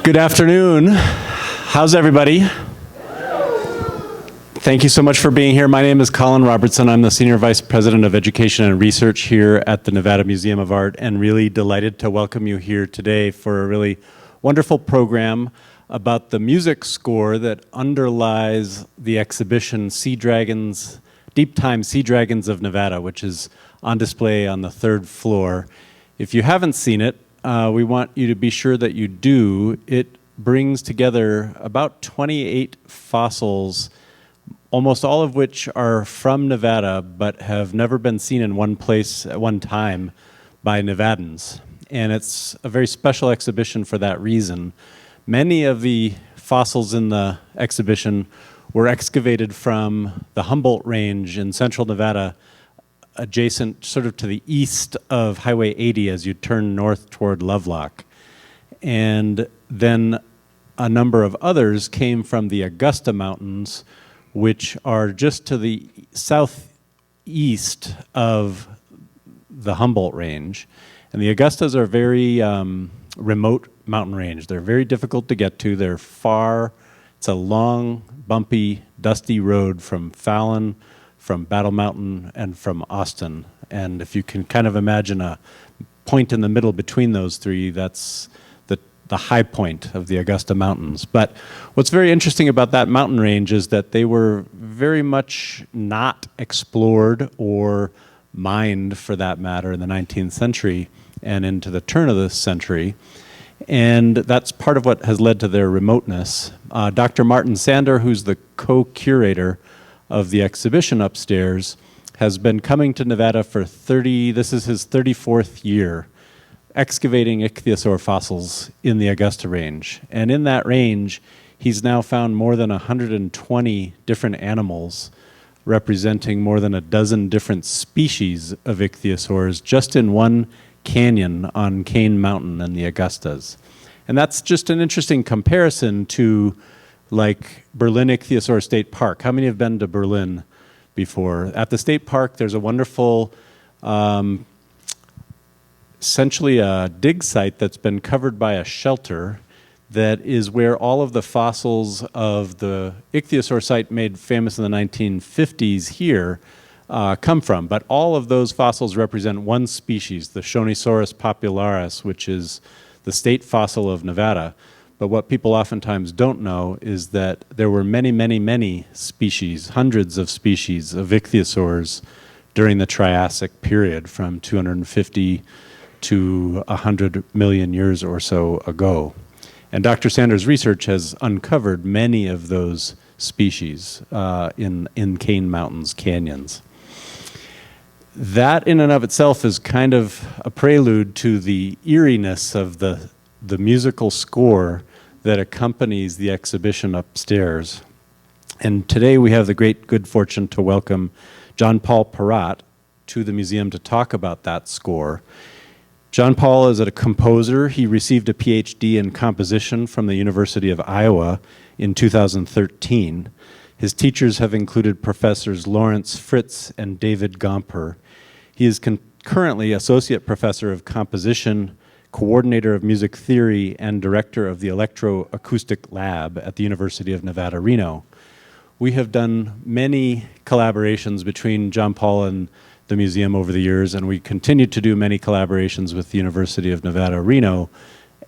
Good afternoon. How's everybody? Thank you so much for being here. My name is Colin Robertson. I'm the Senior Vice President of Education and Research here at the Nevada Museum of Art, and really delighted to welcome you here today for a really wonderful program about the music score that underlies the exhibition Sea Dragons, Deep Time Sea Dragons of Nevada, which is on display on the third floor. If you haven't seen it, we want you to be sure that you do. It brings together about 28 fossils, almost all of which are from Nevada, but have never been seen in one place at one time by Nevadans. And it's a very special exhibition for that reason. Many of the fossils in the exhibition were excavated from the Humboldt Range in central Nevada, adjacent sort of to the east of Highway 80 as you turn north toward Lovelock. And then a number of others came from the Augusta Mountains, which are just to the southeast of the Humboldt Range. And the Augustas are very remote mountain range. They're very difficult to get to. They're far. It's a long, bumpy, dusty road from Fallon, from Battle Mountain, and from Austin. And if you can kind of imagine a point in the middle between those three, that's the high point of the Augusta Mountains. But what's very interesting about that mountain range is that they were very much not explored or mined, for that matter, in the 19th century and into the turn of this century. And that's part of what has led to their remoteness. Dr. Martin Sander, who's the co-curator of the exhibition upstairs, has been coming to Nevada for this is his 34th year, excavating ichthyosaur fossils in the Augusta Range. And in that range, he's now found more than 120 different animals representing more than a dozen different species of ichthyosaurs just in one canyon on Cane Mountain in the Augustas. And that's just an interesting comparison to like Berlin Ichthyosaur State Park. How many have been to Berlin before? At the state park, there's a wonderful essentially a dig site that's been covered by a shelter that is where all of the fossils of the ichthyosaur site made famous in the 1950s here come from. But all of those fossils represent one species, the Shonisaurus popularis, which is the state fossil of Nevada. But what people oftentimes don't know is that there were many, many, many species, hundreds of species of ichthyosaurs during the Triassic period from 250 to 100 million years or so ago. And Dr. Sanders' research has uncovered many of those species in Cane Mountain's canyons. That in and of itself is kind of a prelude to the eeriness of the musical score that accompanies the exhibition upstairs. And today we have the great good fortune to welcome Jean-Paul Perrotte to the museum to talk about that score. Jean-Paul is a composer. He received a PhD in composition from the University of Iowa in 2013. His teachers have included Professors Lawrence Fritz and David Gomper. He is currently Associate Professor of Composition, Coordinator of Music Theory, and Director of the Electro-Acoustic Lab at the University of Nevada, Reno. We have done many collaborations between Jean-Paul and the museum over the years, and we continue to do many collaborations with the University of Nevada, Reno.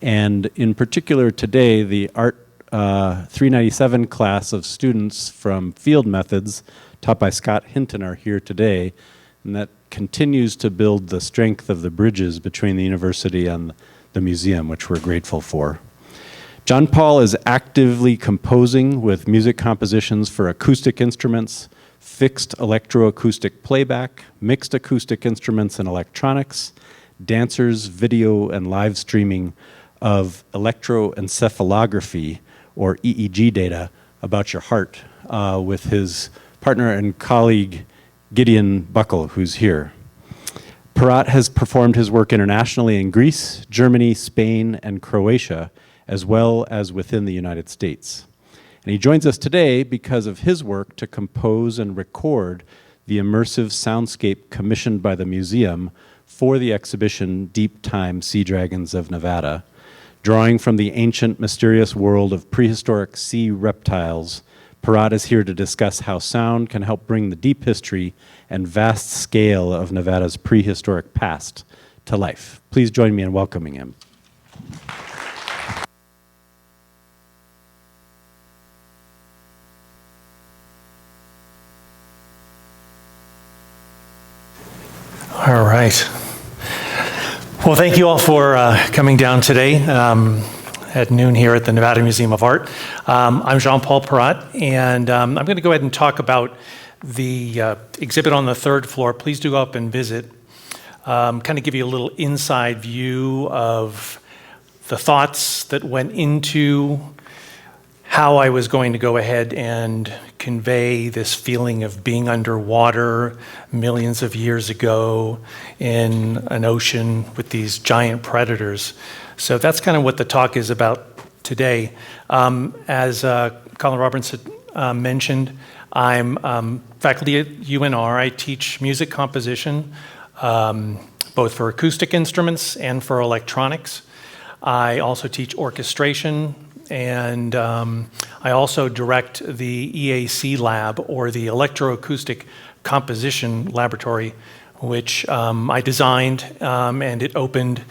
And in particular today, the Art 397 class of students from Field Methods, taught by Scott Hinton, are here today. And that continues to build the strength of the bridges between the university and the museum, which we're grateful for. Jean-Paul is actively composing with music compositions for acoustic instruments, fixed electroacoustic playback, mixed acoustic instruments and electronics, dancers, video, and live streaming of electroencephalography, or EEG data, about your heart with his partner and colleague, Gideon Buckle, who's here. Perrotte has performed his work internationally in Greece, Germany, Spain, and Croatia, as well as within the United States. And he joins us today because of his work to compose and record the immersive soundscape commissioned by the museum for the exhibition Deep Time Sea Dragons of Nevada. Drawing from the ancient, mysterious world of prehistoric sea reptiles, Perrotte is here to discuss how sound can help bring the deep history and vast scale of Nevada's prehistoric past to life. Please join me in welcoming him. All right. Well, thank you all for coming down today at noon here at the Nevada Museum of Art. I'm Jean-Paul Perrotte, and I'm going to go ahead and talk about the exhibit on the third floor. Please do go up and visit. Kind of give you a little inside view of the thoughts that went into how I was going to go ahead and convey this feeling of being underwater millions of years ago in an ocean with these giant predators. So that's kind of what the talk is about today. As Colin Robertson mentioned, I'm faculty at UNR. I teach music composition, both for acoustic instruments and for electronics. I also teach orchestration, and I also direct the EAC lab, or the Electro-Acoustic Composition Laboratory, which I designed, and it opened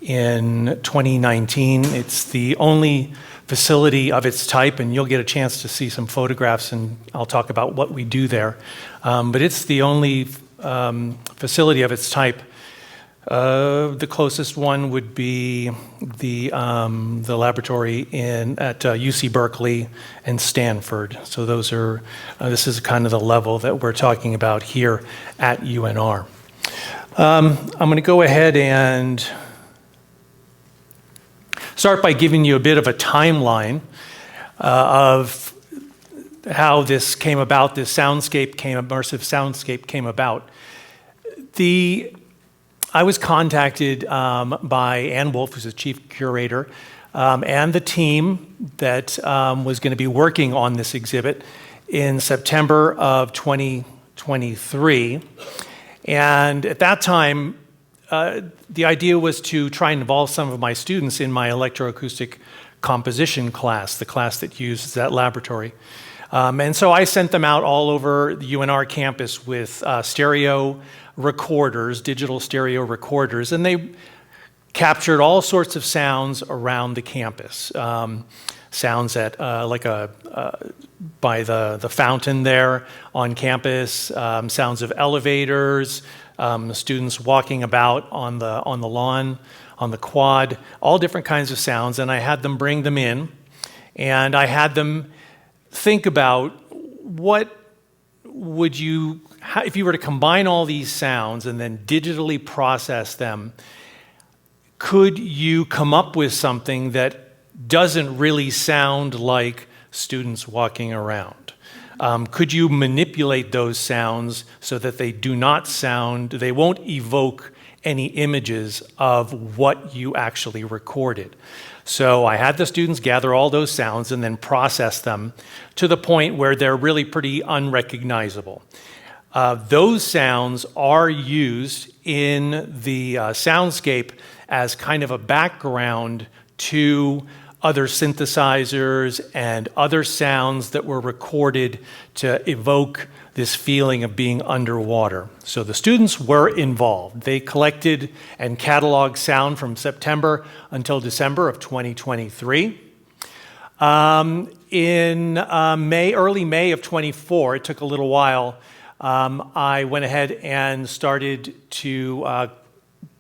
in 2019. It's the only facility of its type, and you'll get a chance to see some photographs, and I'll talk about what we do there. But it's the only facility of its type. The closest one would be the laboratory at UC Berkeley and Stanford. So those are, this is kind of the level that we're talking about here at UNR. I'm going to go ahead and start by giving you a bit of a timeline of how this came about, this immersive soundscape came about. I was contacted by Ann Wolf, who's the chief curator, and the team that was going to be working on this exhibit in September of 2023. And at that time, the idea was to try and involve some of my students in my electroacoustic composition class, the class that uses that laboratory. And so I sent them out all over the UNR campus with stereo recorders, digital stereo recorders, and they captured all sorts of sounds around the campus. Sounds at by the fountain there on campus, sounds of elevators, students walking about on the lawn, on the quad, all different kinds of sounds, and I had them bring them in, and I had them think about what would you, if you were to combine all these sounds and then digitally process them, could you come up with something that doesn't really sound like students walking around? Could you manipulate those sounds so that they do not sound, they won't evoke any images of what you actually recorded? So I had the students gather all those sounds and then process them to the point where they're really pretty unrecognizable. Those sounds are used in the soundscape as kind of a background to other synthesizers and other sounds that were recorded to evoke this feeling of being underwater. So the students were involved. They collected and cataloged sound from September until December of 2023. In early May of 24, it took a little while, I went ahead and started to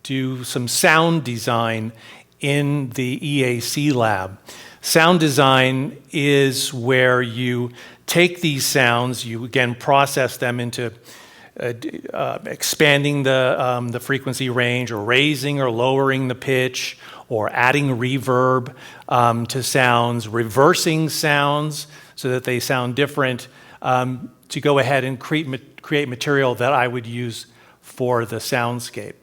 do some sound design in the EAC lab. Sound design is where you take these sounds, you again process them into expanding the frequency range, or raising or lowering the pitch, or adding reverb to sounds, reversing sounds so that they sound different, to go ahead and create material that I would use for the soundscape.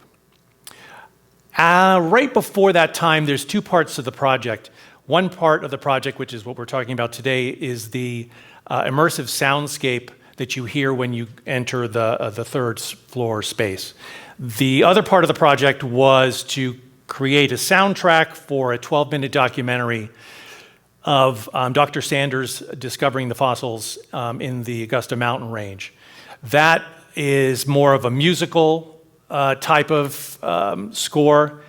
Right before that time, there's two parts of the project. One part of the project, which is what we're talking about today, is the immersive soundscape that you hear when you enter the third floor space. The other part of the project was to create a soundtrack for a 12-minute documentary of Dr. Sanders discovering the fossils in the Augusta Mountain Range. That is more of a musical type of score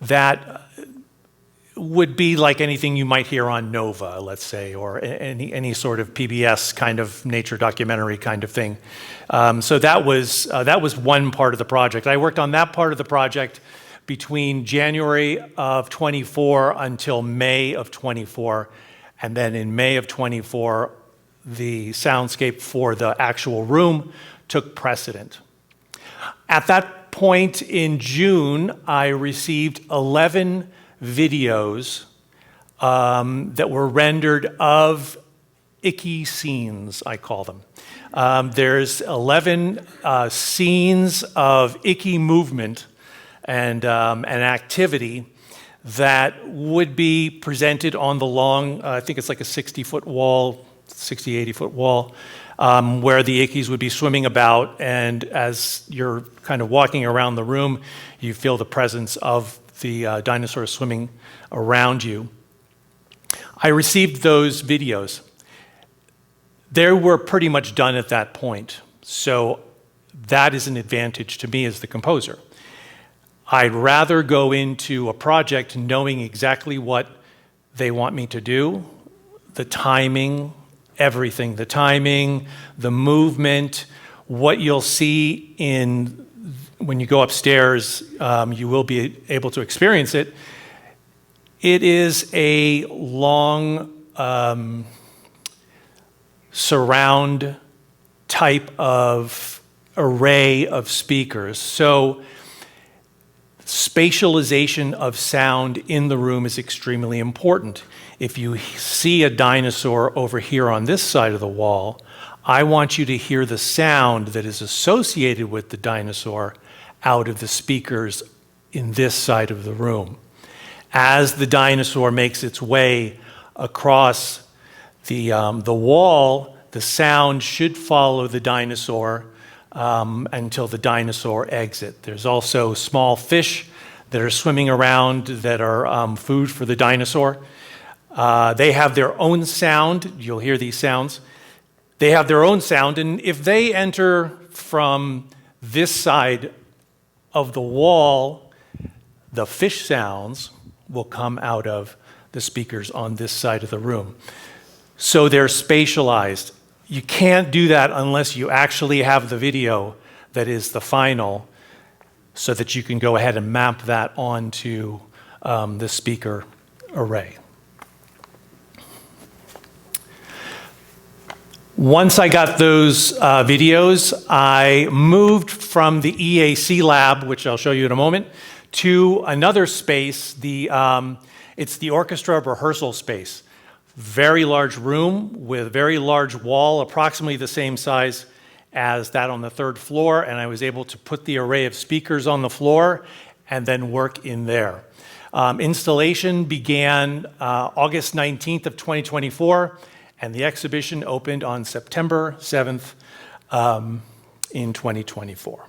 that would be like anything you might hear on Nova, let's say, or any sort of PBS kind of nature documentary kind of thing. So that was one part of the project. I worked on that part of the project between January of 24 until May of 24. And then in May of 24, the soundscape for the actual room took precedent. At that point in June, I received 11 videos that were rendered of icky scenes, I call them. There's 11 scenes of icky movement and activity that would be presented on the long, I think it's like a 60-foot wall, 60, 80-foot wall, where the ickies would be swimming about, and as you're kind of walking around the room, you feel the presence of the dinosaurs swimming around you. I received those videos. They were pretty much done at that point, so that is an advantage to me as the composer. I'd rather go into a project knowing exactly what they want me to do, the timing, everything, the timing, the movement, what you'll see when you go upstairs, you will be able to experience it. It is a long surround type of array of speakers. So spatialization of sound in the room is extremely important. If you see a dinosaur over here on this side of the wall, I want you to hear the sound that is associated with the dinosaur out of the speakers in this side of the room. As the dinosaur makes its way across the wall, the sound should follow the dinosaur until the dinosaur exit. There's also small fish that are swimming around that are food for the dinosaur. They have their own sound. You'll hear these sounds. They have their own sound, and if they enter from this side of the wall, the fish sounds will come out of the speakers on this side of the room. So they're spatialized. You can't do that unless you actually have the video that is the final, so that you can go ahead and map that onto the speaker array. Once I got those videos, I moved from the EAC lab, which I'll show you in a moment, to another space. It's the orchestra rehearsal space. Very large room with a very large wall, approximately the same size as that on the third floor, and I was able to put the array of speakers on the floor and then work in there. Installation began August 19th of 2024, and the exhibition opened on September 7th in 2024.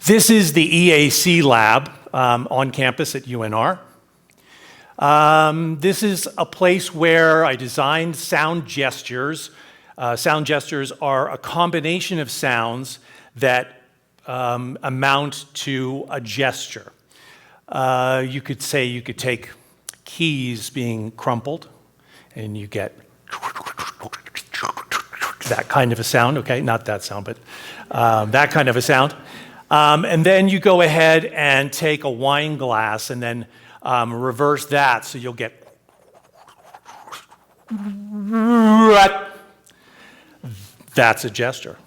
This is the EAC lab on campus at UNR. This is a place where I designed sound gestures. Sound gestures are a combination of sounds that amount to a gesture. You could take keys being crumpled, and you get that kind of a sound. Okay, not that sound, but that kind of a sound. And then you go ahead and take a wine glass and then reverse that, so you'll get that's a gesture.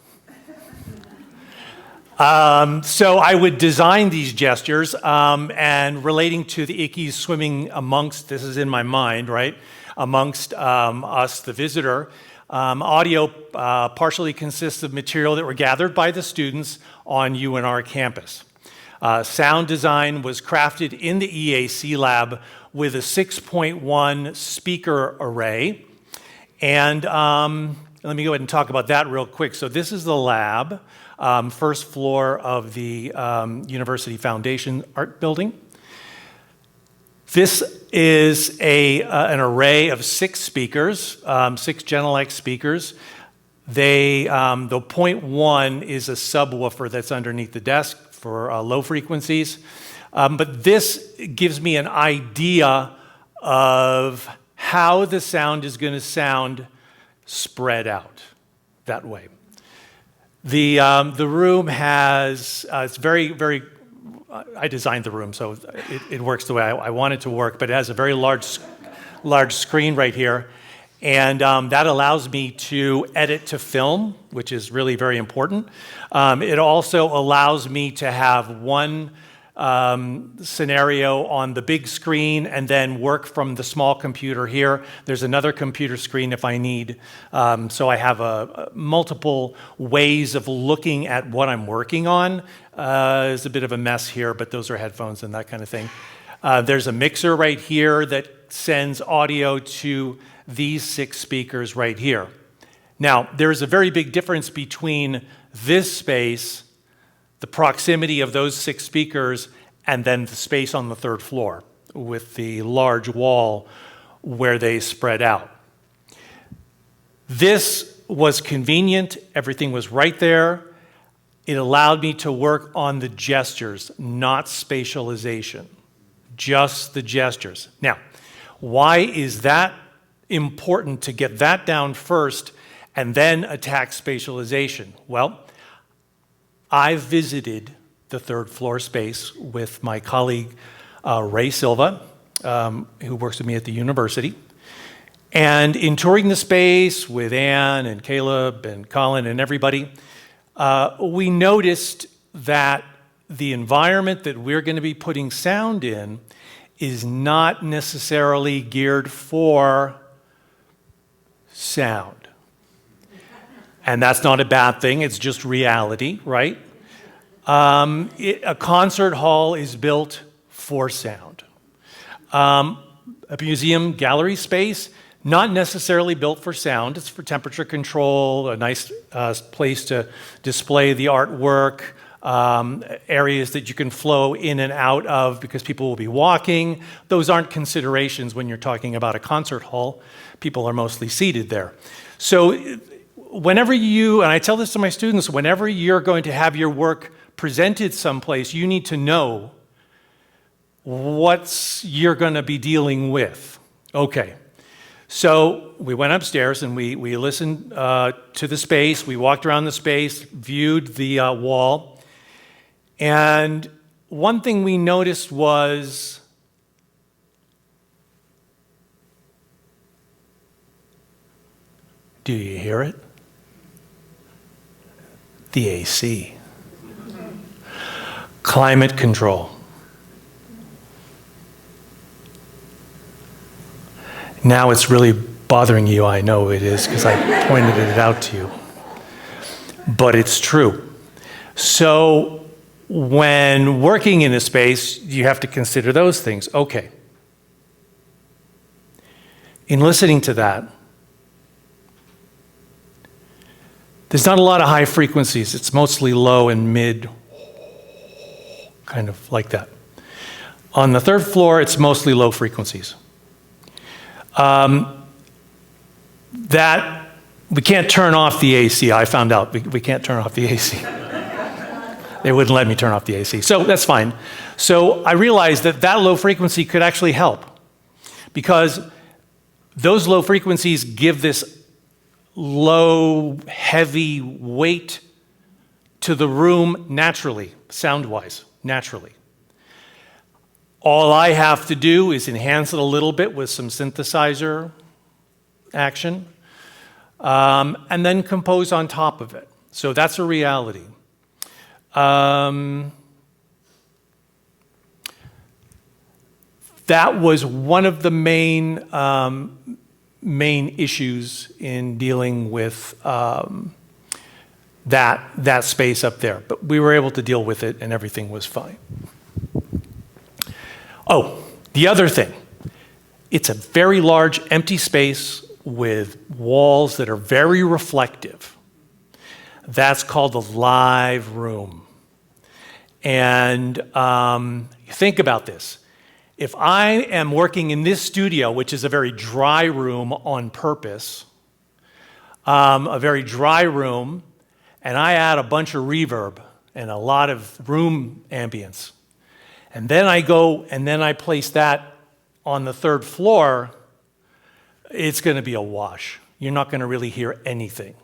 So I would design these gestures and relating to the ickies swimming amongst, this is in my mind, right, amongst us, the visitor. Audio partially consists of material that were gathered by the students on UNR campus. Sound design was crafted in the EAC lab with a 6.1 speaker array. And let me go ahead and talk about that real quick. So this is the lab. first floor of the University Foundation Art Building. This is an array of 6 speakers, 6 Genelec speakers. The point 1 is a subwoofer that's underneath the desk for low frequencies. But this gives me an idea of how the sound is going to sound spread out that way. The room has, it's very, very, I designed the room, so it works the way I want it to work, but it has a very large screen right here. And that allows me to edit to film, which is really very important. It also allows me to have one scenario on the big screen and then work from the small computer here. There's another computer screen if I need. So I have multiple ways of looking at what I'm working on. There's a bit of a mess here, but those are headphones and that kind of thing. There's a mixer right here that sends audio to these 6 speakers right here. Now, there's a very big difference between this space, the proximity of those 6 speakers, and then the space on the 3rd floor with the large wall where they spread out. This was convenient. Everything was right there. It allowed me to work on the gestures, not spatialization, just the gestures. Now, why is that important to get that down first and then attack spatialization? Well, I visited the 3rd floor space with my colleague Ray Silva, who works with me at the university. And in touring the space with Ann and Caleb and Colin and everybody, we noticed that the environment that we're going to be putting sound in is not necessarily geared for sound. And that's not a bad thing, it's just reality, right? A concert hall is built for sound. A museum gallery space, not necessarily built for sound, it's for temperature control, a nice place to display the artwork, areas that you can flow in and out of because people will be walking. Those aren't considerations when you're talking about a concert hall. People are mostly seated there. So whenever you, and I tell this to my students, whenever you're going to have your work presented someplace, you need to know what you're going to be dealing with. Okay. So we went upstairs and we listened to the space. We walked around the space, viewed the wall. And one thing we noticed was do you hear it? The AC. Climate control. Now it's really bothering you, I know it is, because I pointed it out to you. But it's true. So when working in a space, you have to consider those things. Okay. In listening to that, there's not a lot of high frequencies. It's mostly low and mid, kind of like that. On the 3rd floor, it's mostly low frequencies. That we can't turn off the AC. I found out we can't turn off the AC. They wouldn't let me turn off the AC. So that's fine. So I realized that low frequency could actually help because those low frequencies give this low, heavy weight to the room naturally, sound-wise, naturally. All I have to do is enhance it a little bit with some synthesizer action, and then compose on top of it. So that's a reality. That was one of the main issues in dealing with that space up there. But we were able to deal with it and everything was fine. Oh, the other thing. It's a very large empty space with walls that are very reflective. That's called the live room. And think about this. If I am working in this studio, which is a very dry room on purpose, a very dry room, and I add a bunch of reverb and a lot of room ambience, and then I go and then I place that on the third floor, it's going to be a wash. You're not going to really hear anything.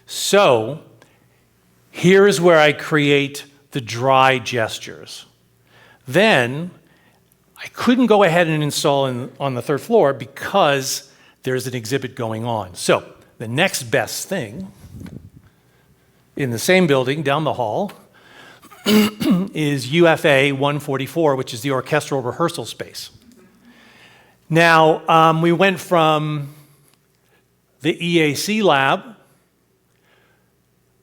So here's where I create the dry gestures. Then I couldn't go ahead and install on the third floor because there's an exhibit going on. So the next best thing in the same building down the hall is UFA 144, which is the orchestral rehearsal space. Now, we went from the EAC lab,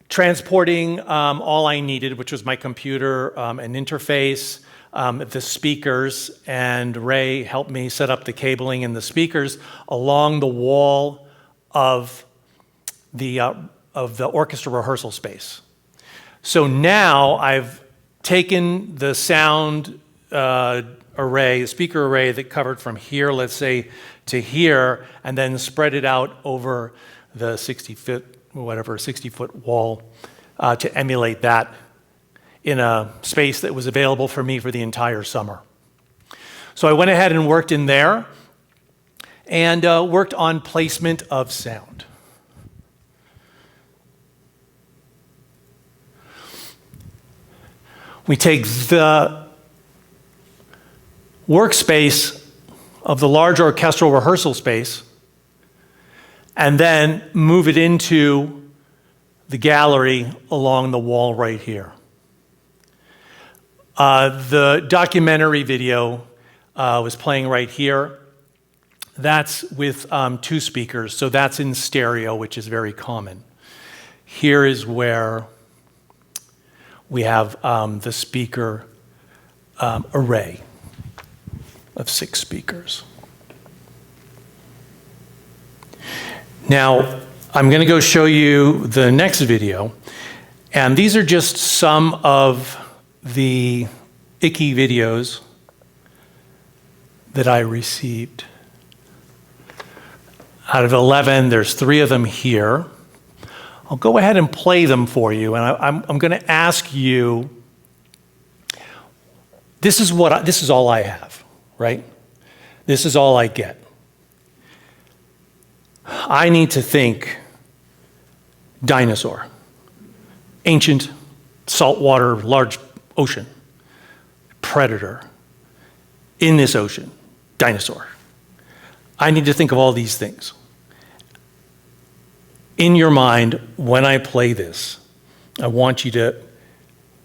transporting all I needed, which was my computer, an interface, the speakers, and Ray helped me set up the cabling and the speakers along the wall of the orchestra rehearsal space. So now I've taken the sound array, the speaker array that covered from here, let's say, to here, and then spread it out over the 60-foot wall to emulate that in a space that was available for me for the entire summer. So I went ahead and worked in there and worked on placement of sound. We take the workspace of the large orchestral rehearsal space and then move it into the gallery along the wall right here. The documentary video was playing right here. That's with 2 speakers, so that's in stereo, which is very common. Here is where we have the speaker array of 6 speakers. Now, I'm going to go show you the next video, and these are just some of the icky videos that I received. Out of 11, there's 3 of them here. I'll go ahead and play them for you, and I'm going to ask you, this is all I have, right? This is all I get. I need to think dinosaur, ancient, saltwater, large ocean, predator, in this ocean, dinosaur. I need to think of all these things. In your mind, when I play this, I want you to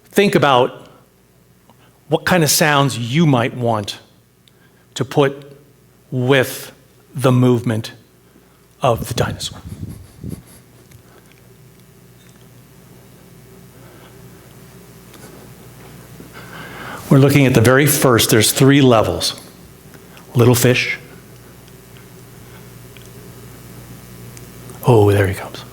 think about what kind of sounds you might want to put with the movement of the dinosaur. We're looking at the very first, there's 3 levels. Little fish. Oh, there he comes.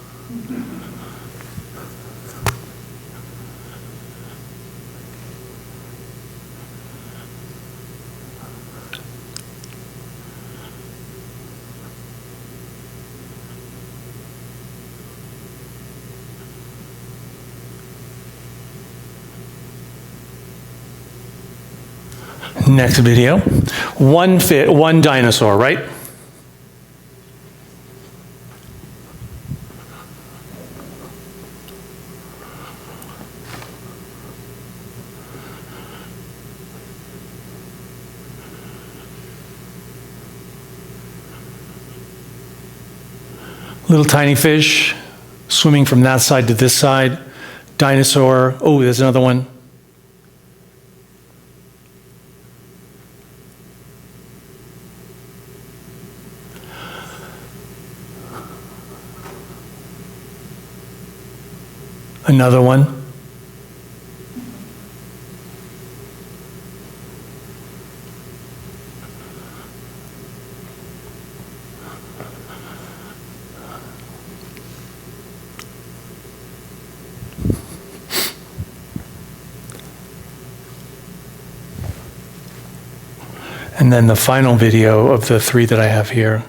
Next video. One dinosaur, right? Little tiny fish swimming from that side to this side. Dinosaur. Oh, there's another one. Another one. And then the final video of the 3 that I have here.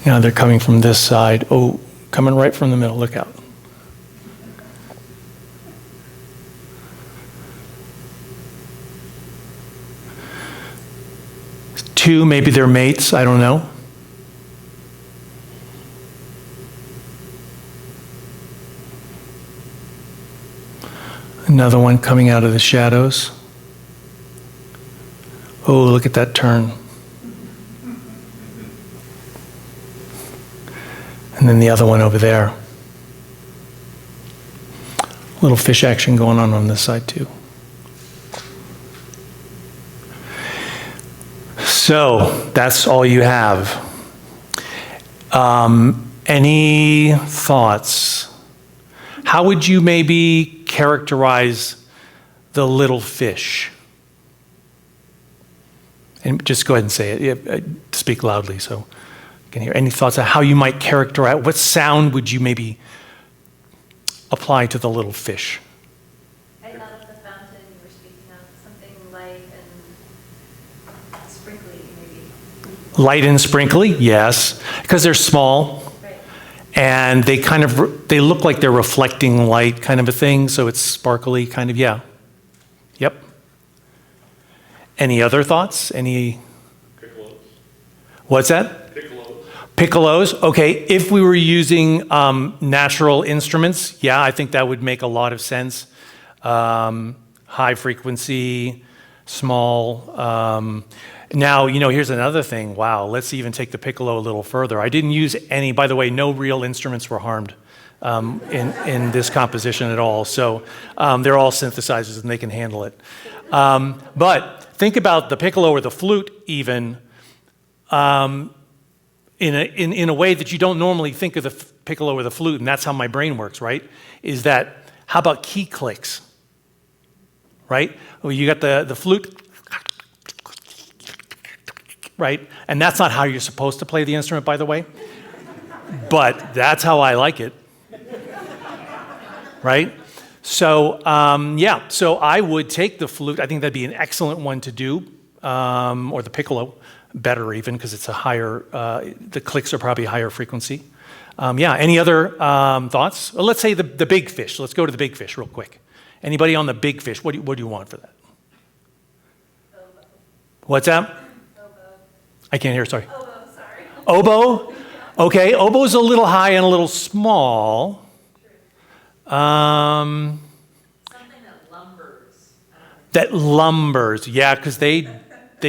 Yeah, they're coming from this side. Oh, coming right from the middle, look out. Two, maybe they're mates, I don't know. Another one coming out of the shadows. Oh, look at that turn. And then the other one over there. Little fish action going on this side too. So that's all you have. Any thoughts? How would you maybe characterize the little fish? And just go ahead and say it. Yeah, speak loudly so I can hear. Any thoughts on how you might characterize? What sound would you maybe apply to the little fish? I thought of the fountain you were speaking of, something light and sprinkly, maybe. Light and sprinkly, yes, because they're small. Right. And they look like they're reflecting light kind of a thing, so it's sparkly kind of, yeah. Yep. Any other thoughts? Any? Piccolos. What's that? Piccolos. Piccolos, okay. If we were using natural instruments, yeah, I think that would make a lot of sense. High frequency, small. Now, here's another thing. Wow, let's even take the piccolo a little further. I didn't use any, by the way, no real instruments were harmed in this composition at all. So they're all synthesizers and they can handle it. But think about the piccolo or the flute even in a way that you don't normally think of the piccolo or the flute, and that's how my brain works, right? Is that, how about key clicks, right? Well, you got the flute, right? And that's not how you're supposed to play the instrument, by the way. But that's how I like it, right? So, so I would take the flute. I think that'd be an excellent one to do, or the piccolo, better even, because it's a higher, the clicks are probably higher frequency. Any other thoughts? Well, let's say the big fish. Let's go to the big fish real quick. Anybody on the big fish? What do you want for that? Oboe. What's that? Oboe. I can't hear, sorry. Oboe, sorry. Oboe? Okay, oboe's a little high and a little small. Something that lumbers. That lumbers, yeah, because they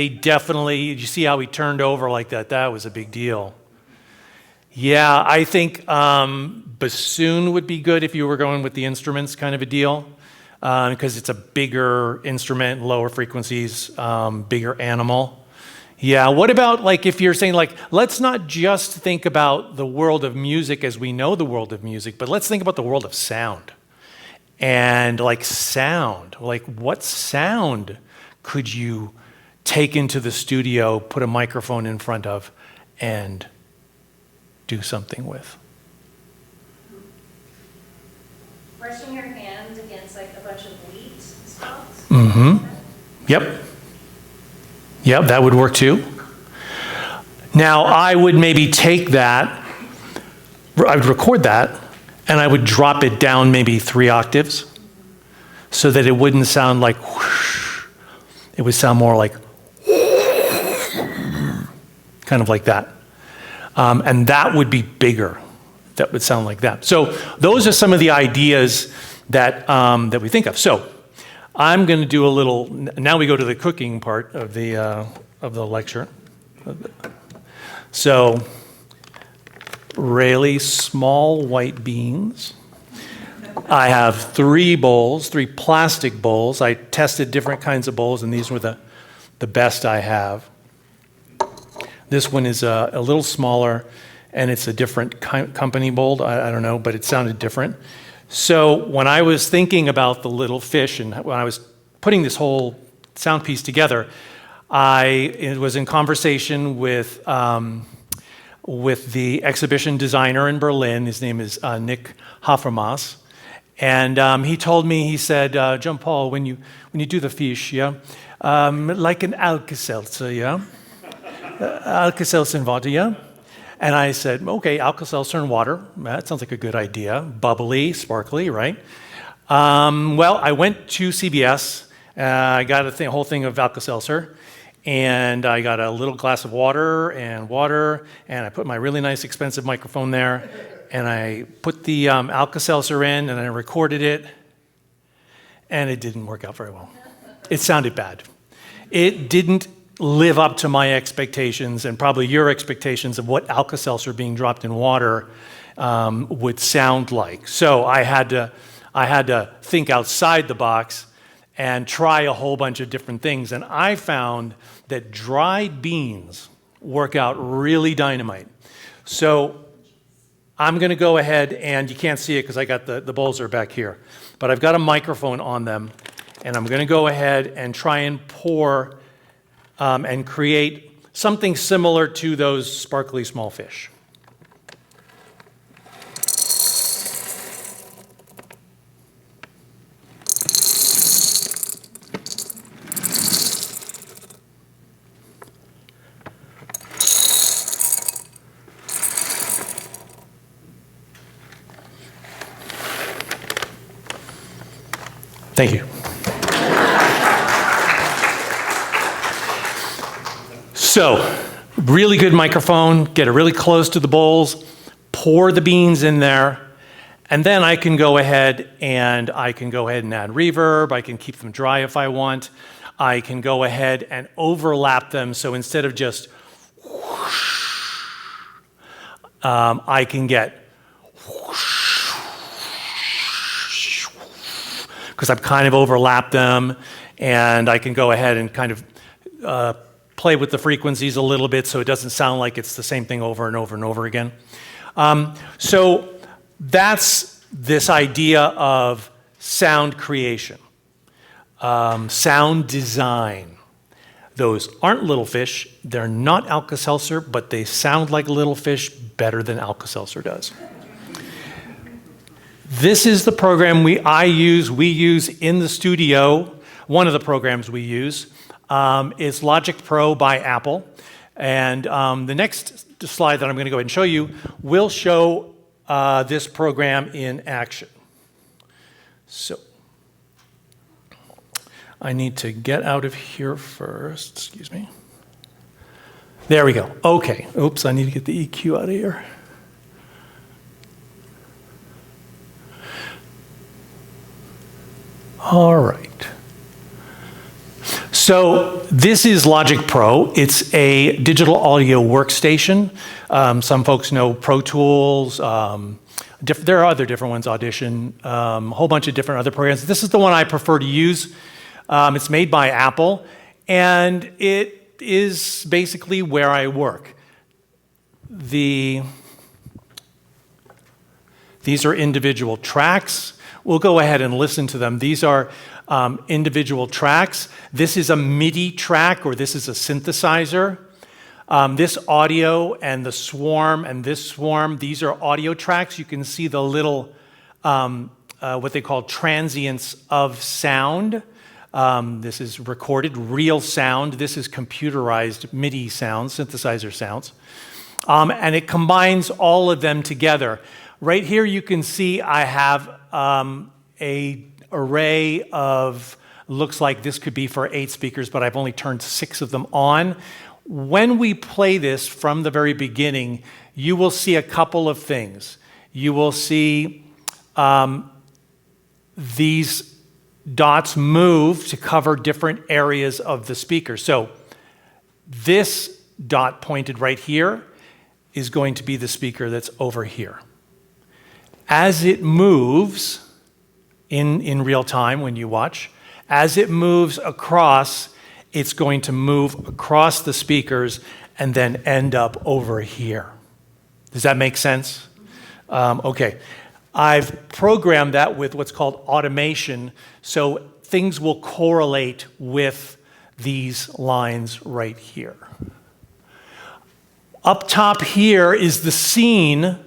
definitely, you see how he turned over like that? That was a big deal. Yeah, I think bassoon would be good if you were going with the instruments kind of a deal, because it's a bigger instrument, lower frequencies, bigger animal. Yeah, what about like if you're saying like, let's not just think about the world of music as we know the world of music, but let's think about the world of sound. And like sound, like what sound could you take into the studio, put a microphone in front of, and do something with? Brushing your hand against like a bunch of wheat stalks. Mm-hmm. Yep. Yep, that would work too. Now, I would maybe take that, I would record that, and I would drop it down maybe 3 octaves so that it wouldn't sound like whoosh. It would sound more like kind of like that. And that would be bigger. That would sound like that. So those are some of the ideas that, that we think of. So I'm going to do a little, now we go to the cooking part of the lecture. So really small white beans. I have 3 bowls, 3 plastic bowls. I tested different kinds of bowls, and these were the best I have. This one is a little smaller, and it's a different company bowl. I don't know, but it sounded different. So when I was thinking about the little fish, and when I was putting this whole sound piece together, I was in conversation with with the exhibition designer in Berlin. His name is Nick Hafermas. And he told me, he said, Jean-Paul, when you do the fish, yeah, like an Alka-Seltzer, yeah? Alka-Seltzer and water, yeah? And I said, okay, Alka-Seltzer and water. That sounds like a good idea. Bubbly, sparkly, right? Well, I went to CBS. I got a whole thing of Alka-Seltzer. And I got a little glass of water, and I put my really nice, expensive microphone there, and I put the Alka-Seltzer in, and I recorded it, and it didn't work out very well. It sounded bad. It didn't live up to my expectations, and probably your expectations of what Alka-Seltzer being dropped in water would sound like. So I had to think outside the box and try a whole bunch of different things. And I found that dried beans work out really dynamite. So I'm going to go ahead, and you can't see it because I got the bowls are back here. But I've got a microphone on them, and I'm going to go ahead and try and pour and create something similar to those sparkly small fish. Thank you. So, really good microphone, get it really close to the bowls, pour the beans in there, and then I can go ahead and add reverb. I can keep them dry if I want. I can go ahead and overlap them, so instead of just whoosh, I can get because I've kind of overlapped them, and I can go ahead and kind of play with the frequencies a little bit so it doesn't sound like it's the same thing over and over and over again. So that's this idea of sound creation, sound design. Those aren't little fish. They're not Alka-Seltzer, but they sound like little fish better than Alka-Seltzer does. This is the program we use in the studio. One of the programs we use is Logic Pro by Apple. And the next slide that I'm going to go ahead and show you will show this program in action. So I need to get out of here first. Excuse me. There we go. Okay. Oops, I need to get the EQ out of here. All right. So this is Logic Pro. It's a digital audio workstation. Some folks know Pro Tools. There are other different ones, Audition, a whole bunch of different other programs. This is the one I prefer to use. It's made by Apple, and it is basically where I work. These are individual tracks. We'll go ahead and listen to them. These are individual tracks. This is a MIDI track, or this is a synthesizer. This audio and the swarm and this swarm, these are audio tracks. You can see the little, what they call transients of sound. This is recorded real sound. This is computerized MIDI sounds, synthesizer sounds. And it combines all of them together. Right here you can see I have a array of, looks like this could be for 8 speakers, but I've only turned 6 of them on. When we play this from the very beginning, you will see a couple of things. You will see these dots move to cover different areas of the speaker. So this dot pointed right here is going to be the speaker that's over here. As it moves in real time when you watch, as it moves across, it's going to move across the speakers and then end up over here. Does that make sense? Okay. I've programmed that with what's called automation, so things will correlate with these lines right here. Up top here is the scene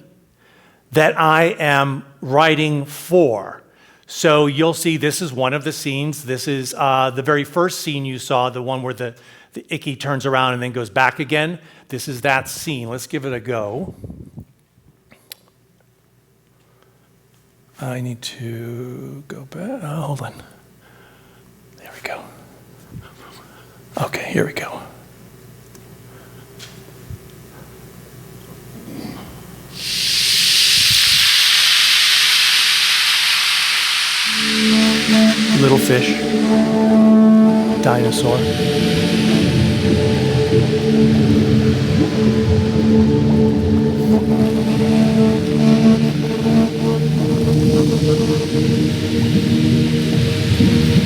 that I am writing for. So you'll see this is one of the scenes. This is the very first scene you saw, the one where the Icky turns around and then goes back again. This is that scene. Let's give it a go. I need to go back. Oh, hold on. There we go. Okay, here we go. Little fish, dinosaur.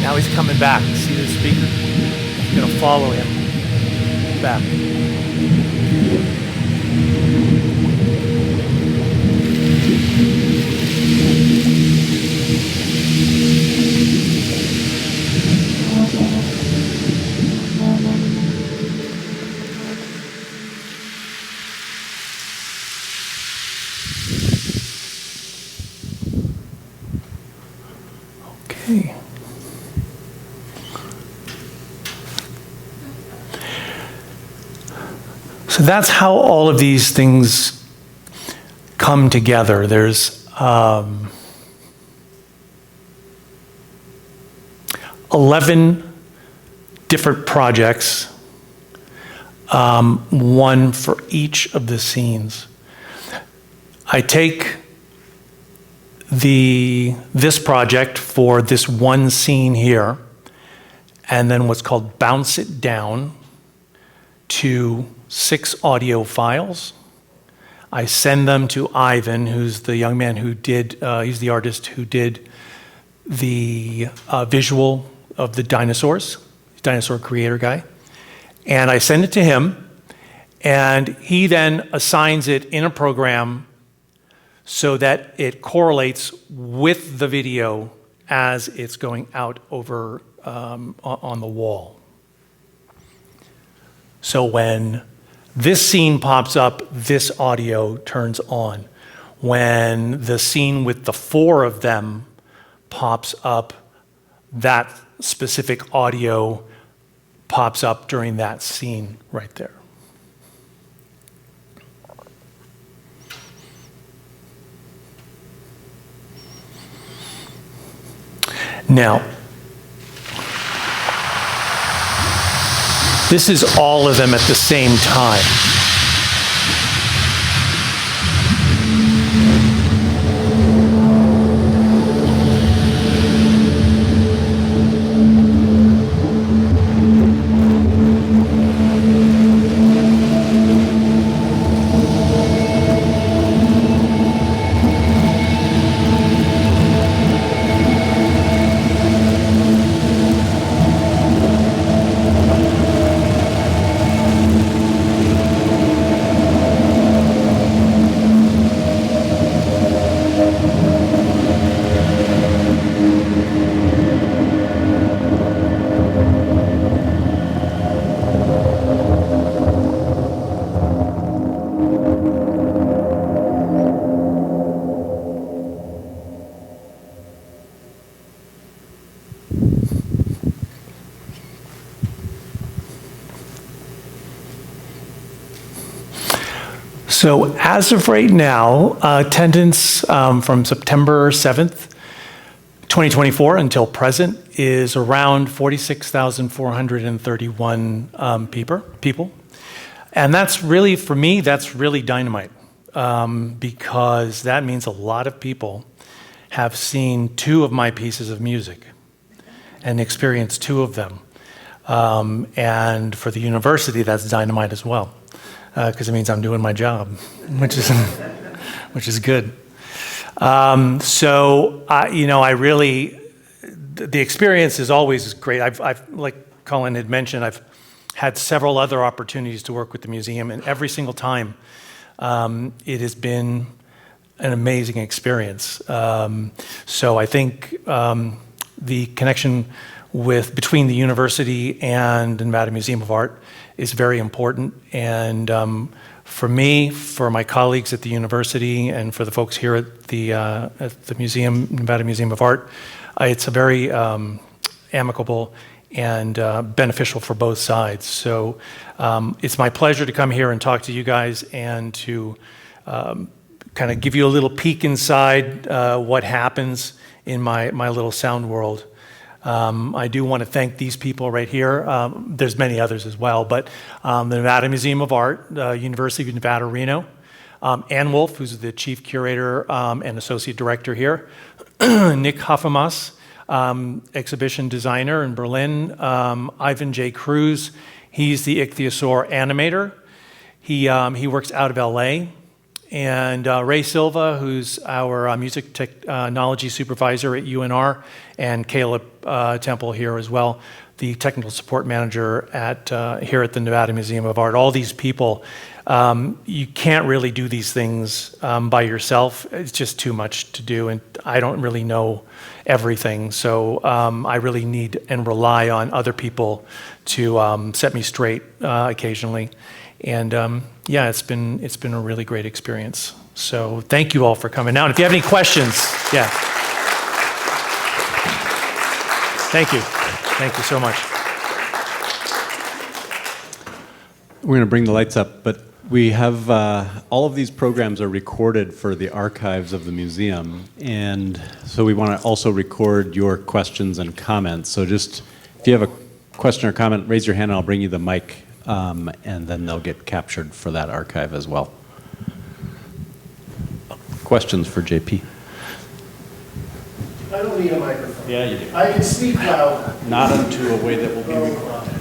Now he's coming back. See the speaker? He's going to follow him back. Okay. So that's how all of these things come together. There's 11 different projects, one for each of the scenes. I take this project for this one scene here, and then what's called bounce it down to 6 audio files. I send them to Ivan, who's the young man who did, he's the artist who did the visual of the dinosaurs, dinosaur creator guy. And I send it to him, and he then assigns it in a program so that it correlates with the video as it's going out over on the wall. So when this scene pops up, this audio turns on. When the scene with the 4 of them pops up, that specific audio pops up during that scene right there. Now, this is all of them at the same time. So as of right now, attendance from September 7th, 2024 until present is around 46,431 people. And that's really, for me, that's really dynamite because that means a lot of people have seen 2 of my pieces of music and experienced 2 of them. And for the university, that's dynamite as well. Because it means I'm doing my job, which is good. So I really, the experience is always great. I've like Colin had mentioned, I've had several other opportunities to work with the museum, and every single time, it has been an amazing experience. So I think the connection between the university and the Nevada Museum of Art is very important, and For me, for my colleagues at the university, and for the folks here at the museum, Nevada Museum of Art, it's a very amicable and beneficial for both sides. So it's my pleasure to come here and talk to you guys and to kind of give you a little peek inside what happens in my little sound world. I do want to thank these people right here. There's many others as well, but the Nevada Museum of Art, University of Nevada, Reno, Ann Wolf, who's the chief curator and associate director here, Nick Hafemas, exhibition designer in Berlin, Ivan J. Cruz, he's the ichthyosaur animator. He works out of LA. And Ray Silva, who's our music technology supervisor at UNR, and Caleb Temple here as well, the technical support manager here at the Nevada Museum of Art. All these people, you can't really do these things by yourself. It's just too much to do, and I don't really know everything. So I really need and rely on other people to set me straight occasionally. And yeah, it's been a really great experience. So thank you all for coming out. If you have any questions, yeah. Thank you. Thank you so much. We're going to bring the lights up, but we have all of these programs are recorded for the archives of the museum, and so we want to also record your questions and comments. So just if you have a question or comment, raise your hand and I'll bring you the mic. And then they'll get captured for that archive as well. Questions for JP? I don't need a microphone. Yeah, you do. I can speak loud. Not into a way that will be recorded.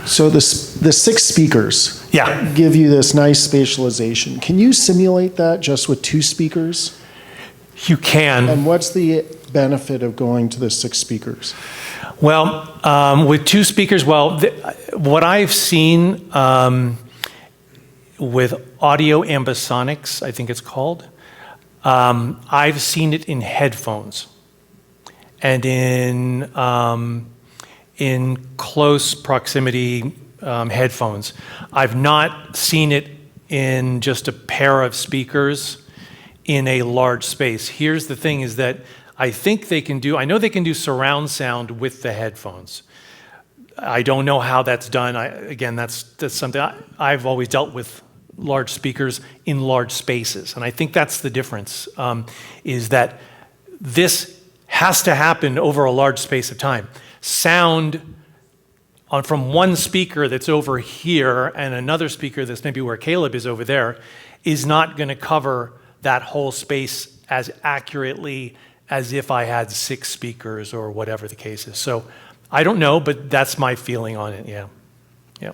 So the 6 speakers Yeah. give you this nice spatialization. Can you simulate that just with 2 speakers? You can. And what's the benefit of going to the 6 speakers? Well, with 2 speakers, what I've seen with audio ambisonics, I think it's called, I've seen it in headphones and in close proximity headphones. I've not seen it in just a pair of speakers in a large space. Here's the thing is that I know they can do surround sound with the headphones. I don't know how that's done. That's something I've always dealt with, large speakers in large spaces. And I think that's the difference, is that this has to happen over a large space of time. Sound from one speaker that's over here and another speaker that's maybe where Caleb is over there is not going to cover that whole space as accurately as if I had 6 speakers or whatever the case is. So I don't know, but that's my feeling on it, yeah. Yeah.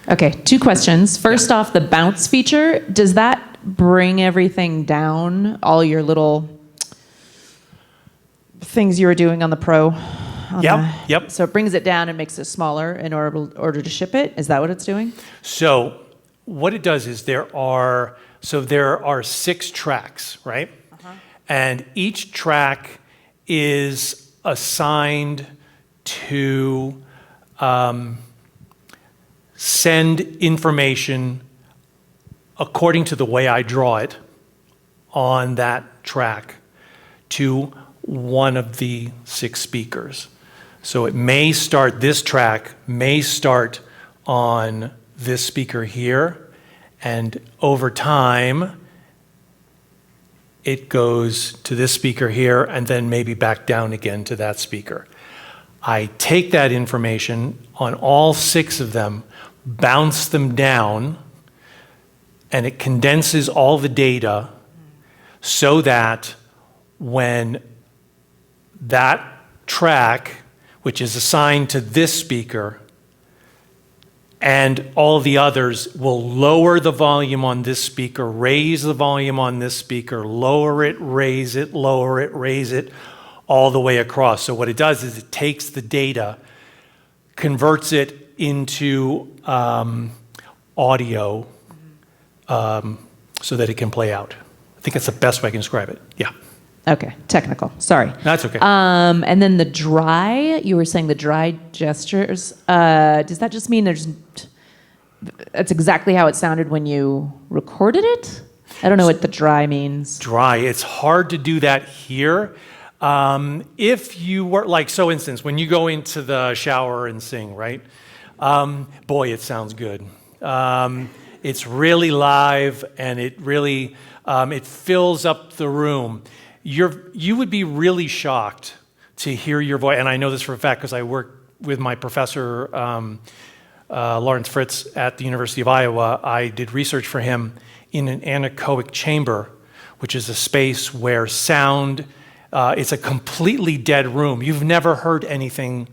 Okay, 2 questions. First off, the bounce feature, does that bring everything down, all your little things you were doing on the Pro? Yep. So it brings it down and makes it smaller in order to ship it? Is that what it's doing? So what it does is there are 6 tracks, right? Uh-huh. And each track is assigned to send information according to the way I draw it on that track to one of the 6 speakers. So it may start, this track may start on this speaker here, and over time, it goes to this speaker here, and then maybe back down again to that speaker. I take that information on all 6 of them, bounce them down, and it condenses all the data so that when that track, which is assigned to this speaker, and all the others will lower the volume on this speaker, raise the volume on this speaker, lower it, raise it, all the way across. So what it does is it takes the data, converts it into audio so that it can play out. I think that's the best way I can describe it. Yeah. Okay, technical. Sorry. That's okay. And then the dry, you were saying the dry gestures. Does that just mean that's exactly how it sounded when you recorded it? I don't know what the dry means. Dry. It's hard to do that here. If you were, like, so instance, when you go into the shower and sing, right? Boy, it sounds good. It's really live, and it really, it fills up the room. You would be really shocked to hear your voice, and I know this for a fact because I work with my professor, Lawrence Fritz, at the University of Iowa. I did research for him in an anechoic chamber, which is a space where sound, it's a completely dead room. You've never heard anything,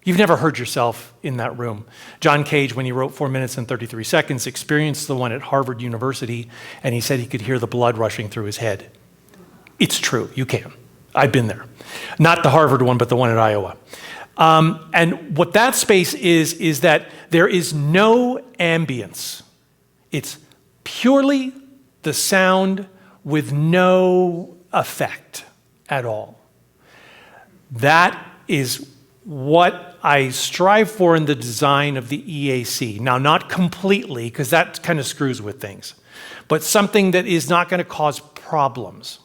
you've never heard yourself in that room. John Cage, when he wrote 4 minutes and 33 seconds, experienced the one at Harvard University, and he said he could hear the blood rushing through his head. It's true, you can. I've been there. Not the Harvard one, but the one at Iowa. And what that space is that there is no ambience. It's purely the sound with no effect at all. That is what I strive for in the design of the EAC. Now, not completely, because that kind of screws with things, but something that is not going to cause problems.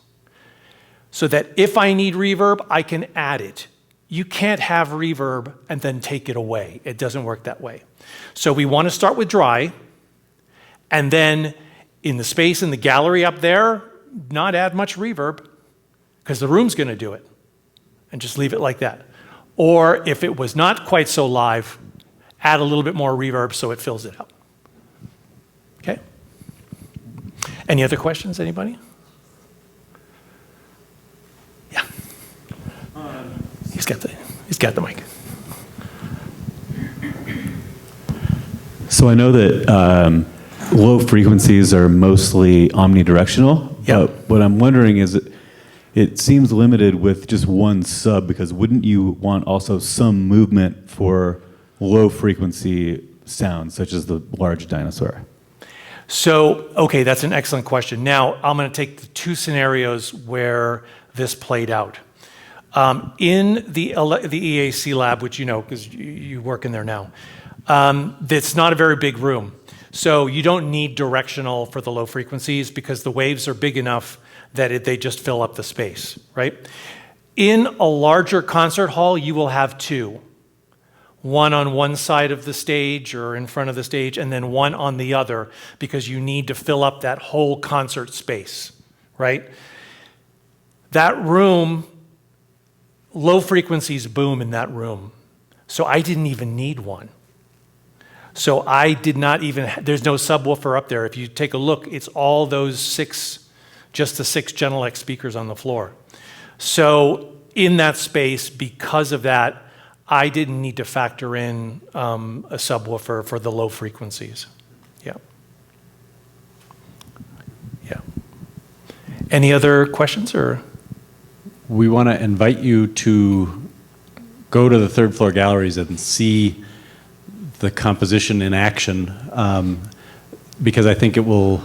So that if I need reverb, I can add it. You can't have reverb and then take it away. It doesn't work that way. So we want to start with dry, and then in the space in the gallery up there, not add much reverb, because the room's going to do it, and just leave it like that. Or if it was not quite so live, add a little bit more reverb so it fills it up. Okay? Any other questions, anybody? Yeah. He's got the mic. So I know that low frequencies are mostly omnidirectional. Yeah. But what I'm wondering is, it seems limited with just one sub, because wouldn't you want also some movement for low frequency sounds, such as the large dinosaur? So, okay, that's an excellent question. Now, I'm going to take the two scenarios where this played out. In the EAC lab, which you know because you work in there now, it's not a very big room. So you don't need directional for the low frequencies because the waves are big enough that they just fill up the space, right? In a larger concert hall, you will have two. One on one side of the stage or in front of the stage, and then one on the other, because you need to fill up that whole concert space, right? That room, low frequencies boom in that room. So I didn't even need one. So I did not even, there's no subwoofer up there. If you take a look, it's all those just the 6 Genelec speakers on the floor. So in that space, because of that, I didn't need to factor in a subwoofer for the low frequencies. Yeah. Yeah. Any other questions or? We want to invite you to go to the third floor galleries and see the composition in action, because I think it will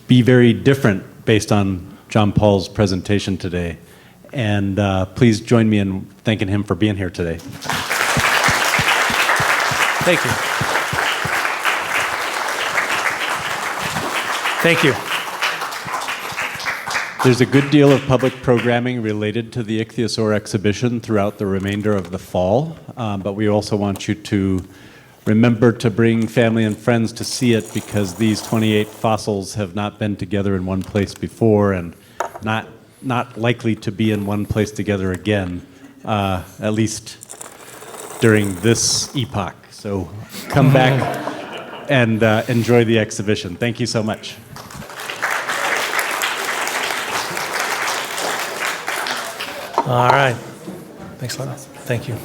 be very different based on Jean-Paul's presentation today. And please join me in thanking him for being here today. Thank you. Thank you. There's a good deal of public programming related to the ichthyosaur exhibition throughout the remainder of the fall, but we also want you to remember to bring family and friends to see it, because these 28 fossils have not been together in one place before, and not likely to be in one place together again, at least during this epoch. So come back and enjoy the exhibition. Thank you so much. All right. Thanks a lot. Thank you.